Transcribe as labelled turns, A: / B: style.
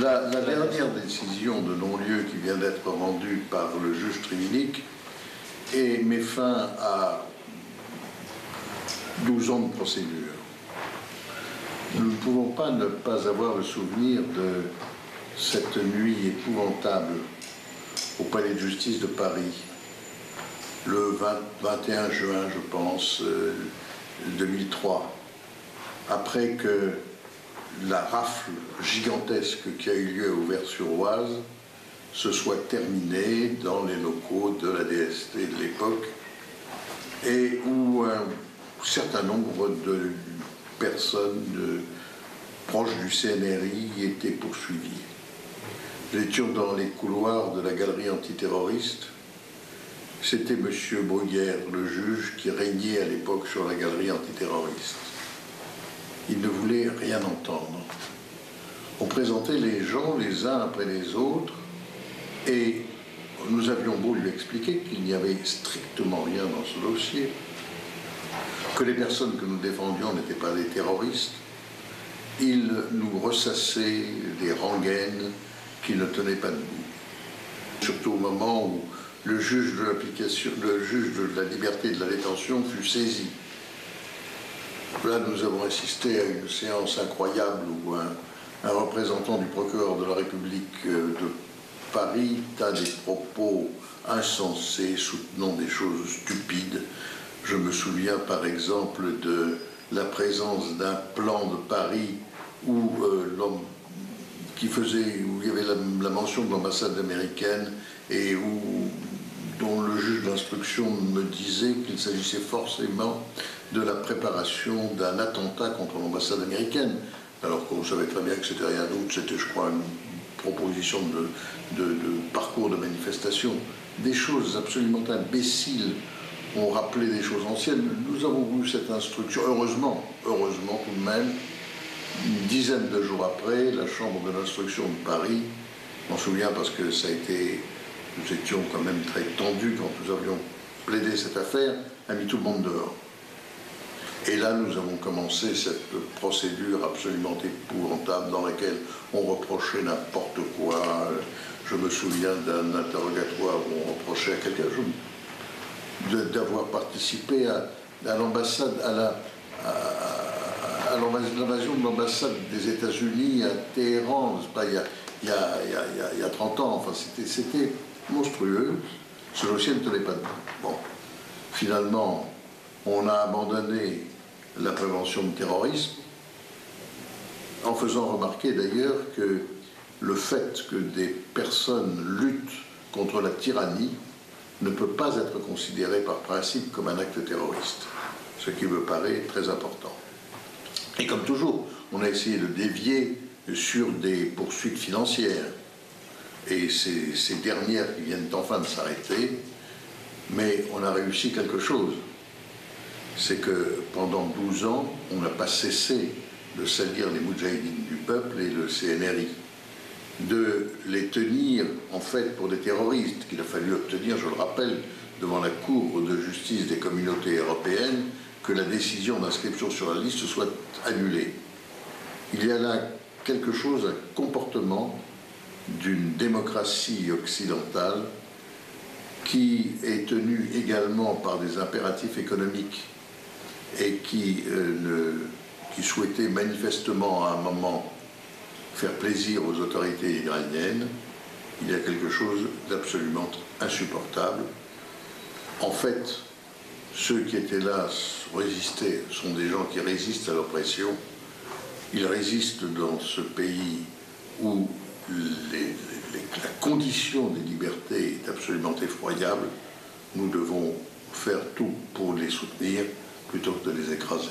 A: La dernière décision de non-lieu qui vient d'être rendue par le juge Triminic met fin à 12 ans de procédure. Nous ne pouvons pas ne pas avoir le souvenir de cette nuit épouvantable au Palais de justice de Paris, le 21 juin, je pense, 2003, après que la rafle gigantesque qui a eu lieu à Auvers-sur-Oise se soit terminée dans les locaux de la DST de l'époque et où un certain nombre de personnes proches du CNRI étaient poursuivies. Nous étions dans les couloirs de la galerie antiterroriste. C'était M. Bruguière, le juge, qui régnait à l'époque sur la galerie antiterroriste. Il ne voulait rien entendre. On présentait les gens les uns après les autres et nous avions beau lui expliquer qu'il n'y avait strictement rien dans ce dossier, que les personnes que nous défendions n'étaient pas des terroristes. Il nous ressassait des rengaines qui ne tenaient pas debout. Surtout au moment où le juge de la liberté et de la détention fut saisi. Là, nous avons assisté à une séance incroyable où un représentant du procureur de la République de Paris a des propos insensés, soutenant des choses stupides. Je me souviens par exemple de la présence d'un plan de Paris où il y avait la mention de l'ambassade américaine et dont le juge d'instruction me disait qu'il s'agissait forcément de la préparation d'un attentat contre l'ambassade américaine, alors qu'on savait très bien que c'était rien d'autre, c'était, je crois, une proposition de parcours de manifestation. Des choses absolument imbéciles ont rappelé des choses anciennes. Nous avons eu cette instruction, heureusement tout de même, une dizaine de jours après, la chambre de l'instruction de Paris, je m'en souviens parce que nous étions quand même très tendus quand nous avions plaidé cette affaire, a mis tout le monde dehors. Et là, nous avons commencé cette procédure absolument épouvantable dans laquelle on reprochait n'importe quoi. Je me souviens d'un interrogatoire où on reprochait à quelqu'un d'avoir participé à l'ambassade, à l'invasion de l'ambassade des États-Unis à Téhéran, pas, il y a 30 ans. Enfin, c'était monstrueux. Ce dossier ne tenait pas debout. Bon, finalement, on a abandonné la prévention du terrorisme, en faisant remarquer d'ailleurs que le fait que des personnes luttent contre la tyrannie ne peut pas être considéré par principe comme un acte terroriste, ce qui me paraît très important. Et comme toujours, on a essayé de dévier sur des poursuites financières, et ces dernières qui viennent enfin de s'arrêter, mais on a réussi quelque chose. C'est que pendant 12 ans, on n'a pas cessé de salir les Moudjahidines du peuple et le CNRI, de les tenir en fait pour des terroristes, qu'il a fallu obtenir, je le rappelle, devant la Cour de justice des communautés européennes, que la décision d'inscription sur la liste soit annulée. Il y a là quelque chose, un comportement d'une démocratie occidentale qui est tenue également par des impératifs économiques et qui souhaitait manifestement à un moment faire plaisir aux autorités iraniennes. Il y a quelque chose d'absolument insupportable. En fait, ceux qui étaient là résistaient, sont des gens qui résistent à l'oppression. Ils résistent dans ce pays où la condition des libertés est absolument effroyable. Nous devons faire tout pour les soutenir plutôt que de les écraser.